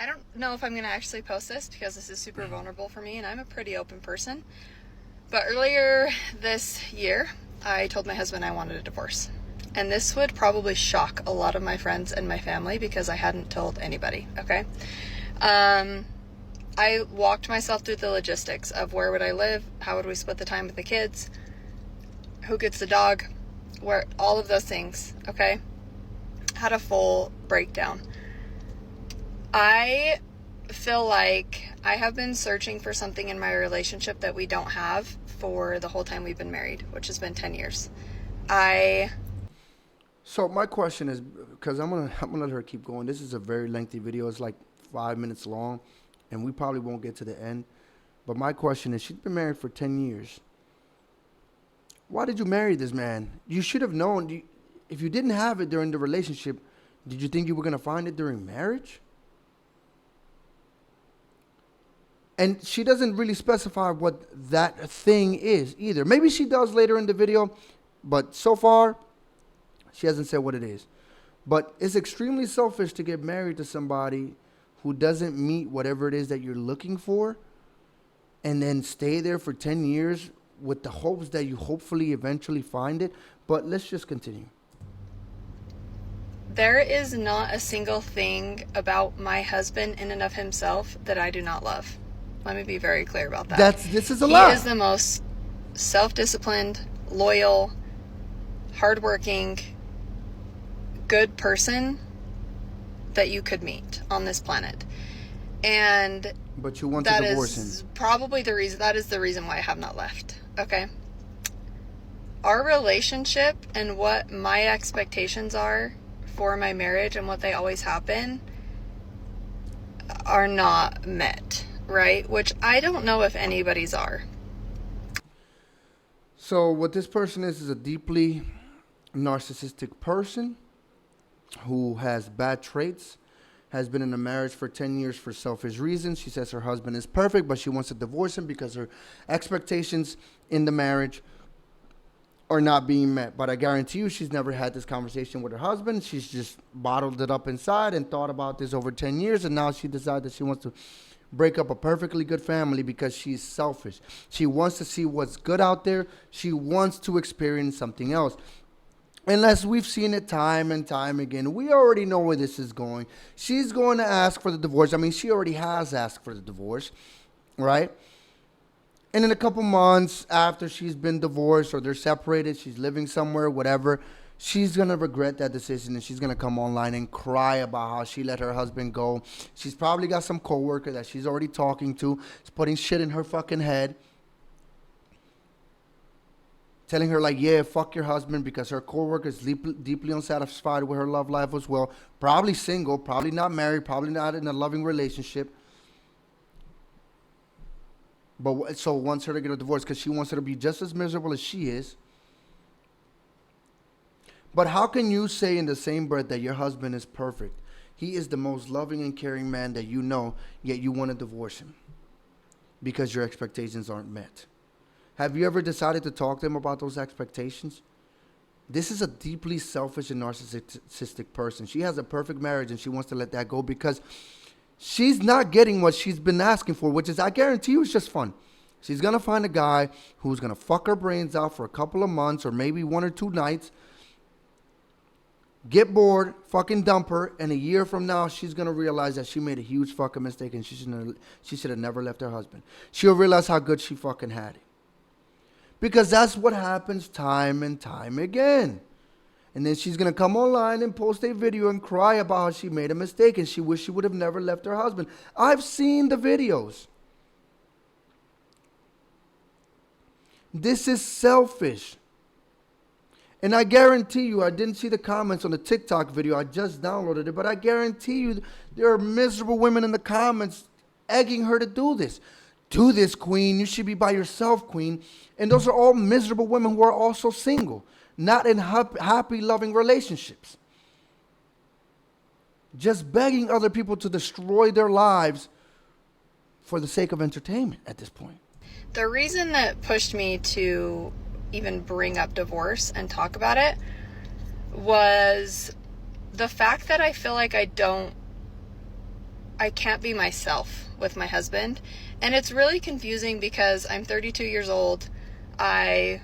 I don't know if I'm going to actually post this because this is super vulnerable for me and I'm a pretty open person. But earlier this year, I told my husband I wanted a divorce. And this would probably shock a lot of my friends and my family because I hadn't told anybody, okay? I walked myself through the logistics of where would I live, how would we split the time with the kids, who gets the dog, where all of those things, okay? Had a full breakdown. I feel like I have been searching for something in my relationship that we don't have for the whole time we've been married, which has been 10 years. So my question is, because I'm gonna let her keep going. This is a very lengthy video. It's like 5 minutes long, and we probably won't get to the end. But my question is, she's been married for 10 years. Why did you marry this man? You should have known. If you didn't have it during the relationship, did you think you were gonna find it during marriage? And she doesn't really specify what that thing is either. Maybe she does later in the video, but so far, she hasn't said what it is. But it's extremely selfish to get married to somebody who doesn't meet whatever it is that you're looking for and then stay there for 10 years with the hopes that you hopefully eventually find it. But let's just continue. There is not a single thing about my husband in and of himself that I do not love. Let me be very clear about that. This is a lot. He is the most self-disciplined, loyal, hardworking, good person that you could meet on this planet. And but you want to divorce him. That is probably the reason. That is the reason why I have not left. Okay. Our relationship and what my expectations are for my marriage and what they always have been are not met, right? Which I don't know if anybody's are. So what this person is a deeply narcissistic person who has bad traits, has been in a marriage for 10 years for selfish reasons. She says her husband is perfect, but she wants to divorce him because her expectations in the marriage are not being met. But I guarantee you she's never had this conversation with her husband. She's just bottled it up inside and thought about this over 10 years, and now she decided that she wants to break up a perfectly good family because she's selfish. She wants to see what's good out there. She wants to experience something else. Unless we've seen it time and time again. We already know where this is going. She's going to ask for the divorce. I mean, she already has asked for the divorce, right? And in a couple months after she's been divorced or they're separated, she's living somewhere, whatever, she's going to regret that decision and she's going to come online and cry about how she let her husband go. She's probably got some coworker that she's already talking to. It's putting shit in her fucking head. Telling her like, yeah, fuck your husband, because her coworker is deeply unsatisfied with her love life as well. Probably single, probably not married, probably not in a loving relationship. But so wants her to get a divorce because she wants her to be just as miserable as she is. But how can you say in the same breath that your husband is perfect? He is the most loving and caring man that you know, yet you want to divorce him because your expectations aren't met. Have you ever decided to talk to him about those expectations? This is a deeply selfish and narcissistic person. She has a perfect marriage and she wants to let that go because she's not getting what she's been asking for, which is, I guarantee you, it's just fun. She's going to find a guy who's going to fuck her brains out for a couple of months or maybe 1 or 2 nights, get bored, fucking dump her, and a year from now, she's going to realize that she made a huge fucking mistake and she should have never left her husband. She'll realize how good she fucking had it. Because that's what happens time and time again. And then she's going to come online and post a video and cry about how she made a mistake and she wished she would have never left her husband. I've seen the videos. This is selfish. And I guarantee you, I didn't see the comments on the TikTok video. I just downloaded it. But I guarantee you, there are miserable women in the comments egging her to do this. Do this, queen. You should be by yourself, queen. And those are all miserable women who are also single, not in happy, loving relationships. Just begging other people to destroy their lives for the sake of entertainment at this point. The reason that pushed me to even bring up divorce and talk about it was the fact that I feel like I don't I can't be myself with my husband. And it's really confusing because I'm 32 years old. I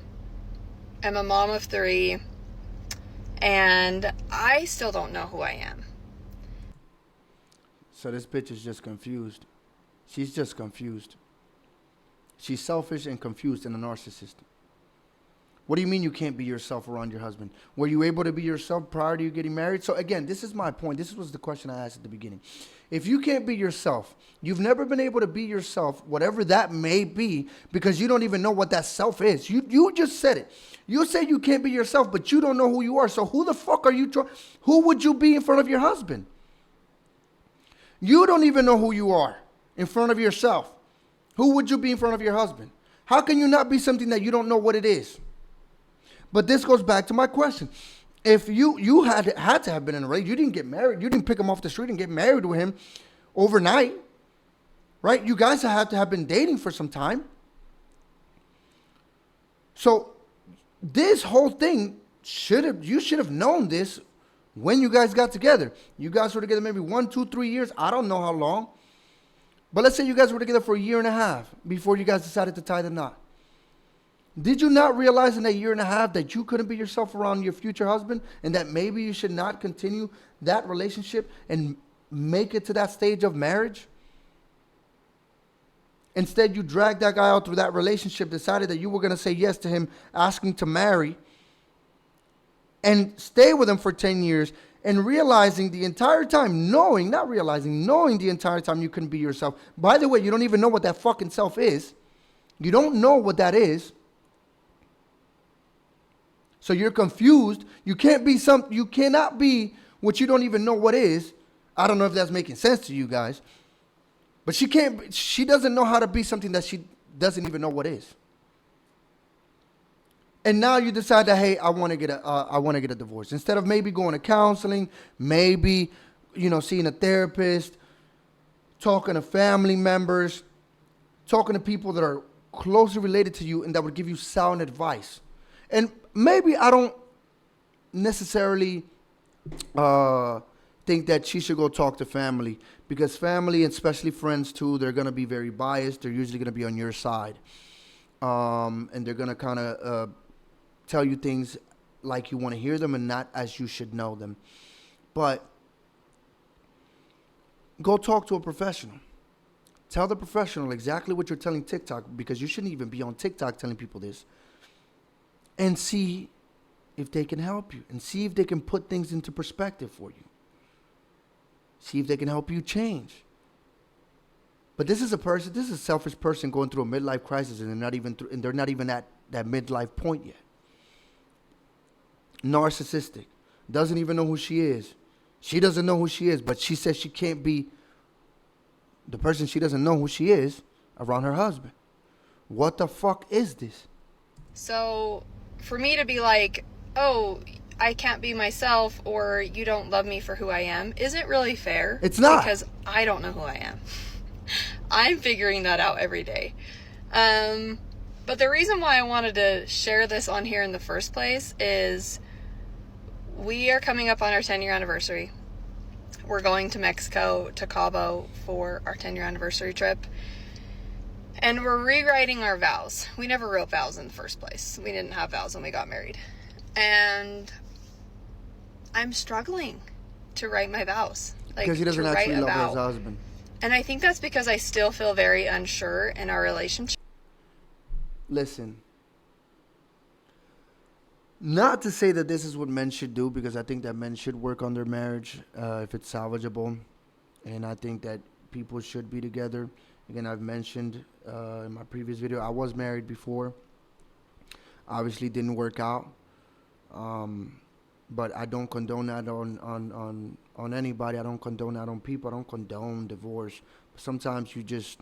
am a mom of 3, and I still don't know who I am. So this bitch is just confused. She's just confused. She's selfish and confused and a narcissist. What do you mean you can't be yourself around your husband? Were you able to be yourself prior to you getting married? So again, this is my point. This was the question I asked at the beginning. If you can't be yourself, you've never been able to be yourself, whatever that may be, because you don't even know what that self is. You just said it. You say you can't be yourself, but you don't know who you are. So who the fuck are you? Who would you be in front of your husband? You don't even know who you are in front of yourself. Who would you be in front of your husband? How can you not be something that you don't know what it is? But this goes back to my question. If you had to have been in a relationship, you didn't get married, you didn't pick him off the street and get married with him overnight, right? You guys had to have been dating for some time. So this whole thing you should have known this when you guys got together. You guys were together maybe 1, 2, 3 years. I don't know how long. But let's say you guys were together for a year and a half before you guys decided to tie the knot. Did you not realize in that year and a half that you couldn't be yourself around your future husband and that maybe you should not continue that relationship and make it to that stage of marriage? Instead, you dragged that guy out through that relationship, decided that you were going to say yes to him, asking to marry, and stay with him for 10 years, and realizing the entire time, knowing the entire time you couldn't be yourself. By the way, you don't even know what that fucking self is. You don't know what that is. So you're confused. You cannot be what you don't even know what is. I don't know if that's making sense to you guys. But she doesn't know how to be something that she doesn't even know what is. And now you decide that, hey, I want to get a divorce. Instead of maybe going to counseling, maybe, seeing a therapist, talking to family members, talking to people that are closely related to you and that would give you sound advice. And maybe I don't necessarily think that she should go talk to family, because family, and especially friends too, they're going to be very biased. They're usually going to be on your side. And they're going to kind of tell you things like you want to hear them and not as you should know them. But go talk to a professional. Tell the professional exactly what you're telling TikTok, because you shouldn't even be on TikTok telling people this. And see if they can help you, and see if they can put things into perspective for you. See if they can help you change. But this is a selfish person going through a midlife crisis, and they're not even at that midlife point yet. Narcissistic. Doesn't even know who she is. She doesn't know who she is, but she says she can't be the person she doesn't know who she is around her husband. What the fuck is this? So for me to be like, oh, I can't be myself, or you don't love me for who I am, isn't really fair. It's not. Because I don't know who I am. I'm figuring that out every day. But the reason why I wanted to share this on here in the first place is we are coming up on our 10-year anniversary. We're going to Mexico, to Cabo, for our 10-year anniversary trip. And we're rewriting our vows. We never wrote vows in the first place. We didn't have vows when we got married. And I'm struggling to write my vows. Because he doesn't actually love his husband. And I think that's because I still feel very unsure in our relationship. Listen. Not to say that this is what men should do, because I think that men should work on their marriage if it's salvageable. And I think that people should be together. Again, I've mentioned in my previous video, I was married before. Obviously, didn't work out. But I don't condone that on anybody. I don't condone that on people. I don't condone divorce. Sometimes you just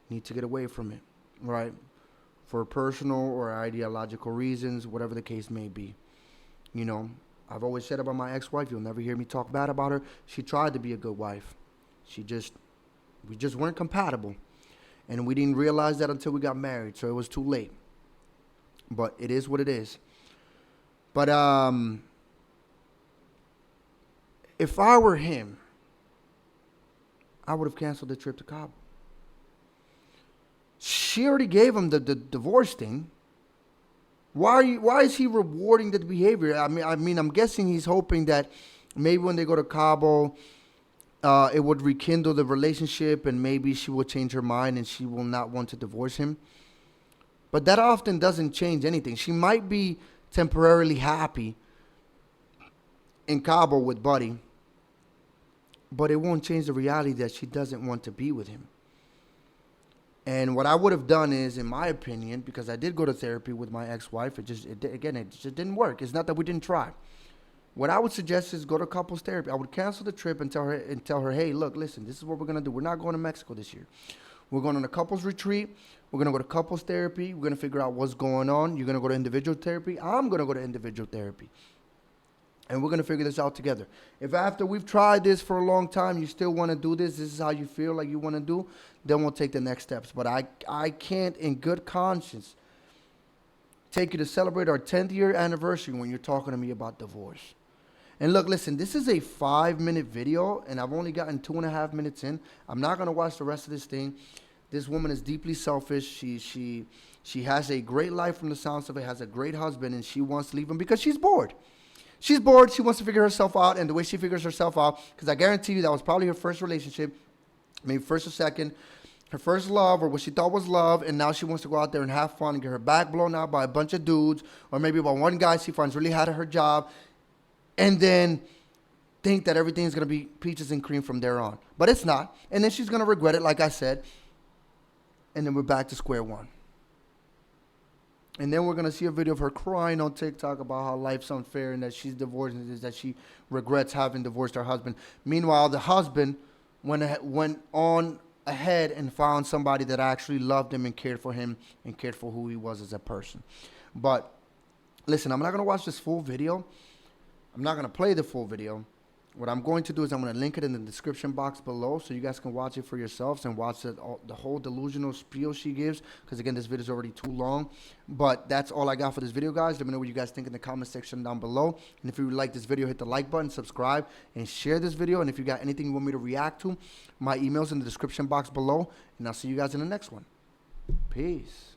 need to get away from it, right? For personal or ideological reasons, whatever the case may be. I've always said about my ex-wife, you'll never hear me talk bad about her. She tried to be a good wife. We just weren't compatible. And we didn't realize that until we got married, so it was too late. But it is what it is. But if I were him, I would have canceled the trip to Cabo. She already gave him the divorce thing. Why is he rewarding the behavior? I mean, I'm guessing he's hoping that maybe when they go to Cabo, it would rekindle the relationship, and maybe she will change her mind and she will not want to divorce him. But that often doesn't change anything. She might be temporarily happy in Cabo with Buddy, but it won't change the reality that she doesn't want to be with him. And what I would have done is, in my opinion, because I did go to therapy with my ex-wife, it just didn't work. It's not that we didn't try. What I would suggest is go to couples therapy. I would cancel the trip and tell her, hey, look, listen, this is what we're gonna do. We're not going to Mexico this year. We're going on a couples retreat. We're gonna go to couples therapy. We're gonna figure out what's going on. You're gonna go to individual therapy. I'm gonna go to individual therapy. And we're going to figure this out together. If after we've tried this for a long time, you still want to do this is how you feel like you want to do, then we'll take the next steps. But I can't, in good conscience, take you to celebrate our 10th year anniversary when you're talking to me about divorce. And look, listen, this is a 5-minute video, and I've only gotten 2.5 minutes in. I'm not going to watch the rest of this thing. This woman is deeply selfish. She has a great life from the sounds of it, has a great husband, and she wants to leave him because she's bored. She's bored. She wants to figure herself out. And the way she figures herself out, because I guarantee you that was probably her first relationship, maybe first or second, her first love or what she thought was love. And now she wants to go out there and have fun and get her back blown out by a bunch of dudes, or maybe by one guy she finds really hot at her job, and then think that everything's going to be peaches and cream from there on. But it's not. And then she's going to regret it, like I said. And then we're back to square one. And then we're going to see a video of her crying on TikTok about how life's unfair and that she's divorced and that she regrets having divorced her husband. Meanwhile, the husband went on ahead and found somebody that actually loved him and cared for him and cared for who he was as a person. But listen, I'm not going to watch this full video. I'm not going to play the full video. What I'm going to do is I'm going to link it in the description box below so you guys can watch it for yourselves and watch the whole delusional spiel she gives, because, again, this video is already too long. But that's all I got for this video, guys. Let me know what you guys think in the comment section down below. And if you like this video, hit the like button, subscribe, and share this video. And if you got anything you want me to react to, my email's in the description box below. And I'll see you guys in the next one. Peace.